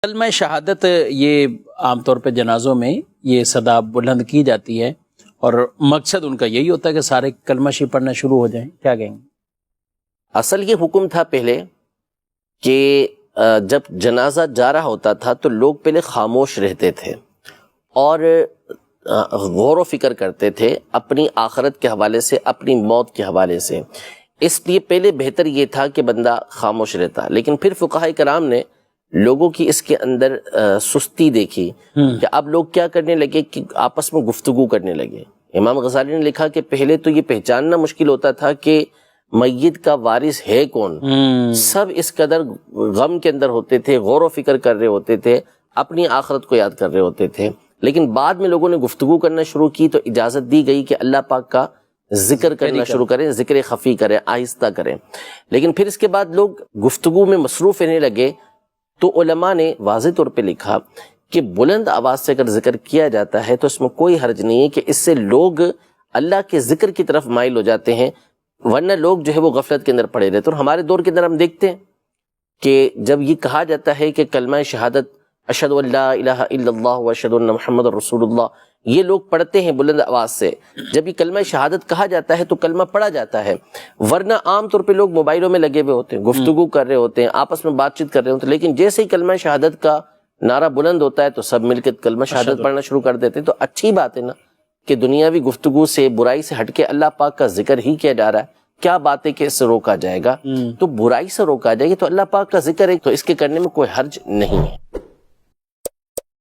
کلمہ شہادت یہ عام طور پہ جنازوں میں یہ صدا بلند کی جاتی ہے اور مقصد ان کا یہی ہوتا ہے کہ سارے کلمہ شریف پڑھنا شروع ہو جائیں، کیا کہیں گے؟ اصل یہ حکم تھا پہلے کہ جب جنازہ جا رہا ہوتا تھا تو لوگ پہلے خاموش رہتے تھے اور غور و فکر کرتے تھے اپنی آخرت کے حوالے سے، اپنی موت کے حوالے سے. اس لیے پہلے بہتر یہ تھا کہ بندہ خاموش رہتا. لیکن پھر فقہاء کرام نے لوگوں کی اس کے اندر سستی دیکھی کہ اب لوگ کیا کرنے لگے کہ آپس میں گفتگو کرنے لگے. امام غزالی نے لکھا کہ پہلے تو یہ پہچاننا مشکل ہوتا تھا کہ میت کا وارث ہے کون. سب اس قدر غم کے اندر ہوتے تھے، غور و فکر کر رہے ہوتے تھے، اپنی آخرت کو یاد کر رہے ہوتے تھے. لیکن بعد میں لوگوں نے گفتگو کرنا شروع کی تو اجازت دی گئی کہ اللہ پاک کا ذکر کرنا شروع کریں، ذکر خفی کریں، آہستہ کریں. لیکن پھر اس کے بعد لوگ گفتگو میں مصروف رہنے لگے تو علماء نے واضح طور پہ لکھا کہ بلند آواز سے اگر ذکر کیا جاتا ہے تو اس میں کوئی حرج نہیں ہے کہ اس سے لوگ اللہ کے ذکر کی طرف مائل ہو جاتے ہیں، ورنہ لوگ جو ہے وہ غفلت کے اندر پڑے رہتے. اور ہمارے دور کے اندر ہم دیکھتے ہیں کہ جب یہ کہا جاتا ہے کہ کلمہ شہادت اشہد ان لا الہ الا اللہ و اشہد ان محمد رسول اللہ، یہ لوگ پڑھتے ہیں بلند آواز سے. جب یہ کلمہ شہادت کہا جاتا ہے تو کلمہ پڑھا جاتا ہے، ورنہ عام طور پہ لوگ موبائلوں میں لگے ہوئے ہوتے ہیں، گفتگو کر رہے ہوتے ہیں، آپس میں بات چیت کر رہے ہوتے ہیں. لیکن جیسے ہی کلمہ شہادت کا نعرہ بلند ہوتا ہے تو سب مل کے کلمہ شہادت پڑھنا شروع کر دیتے ہیں. تو اچھی بات ہے نا کہ دنیاوی گفتگو سے، برائی سے ہٹ کے اللہ پاک کا ذکر ہی کیا جا رہا ہے. کیا بات ہے کہ اس سے روکا جائے گا؟ تو برائی سے روکا جائے گا تو اللہ پاک کا ذکر ہے، تو اس کے کرنے میں کوئی حرج نہیں ہے.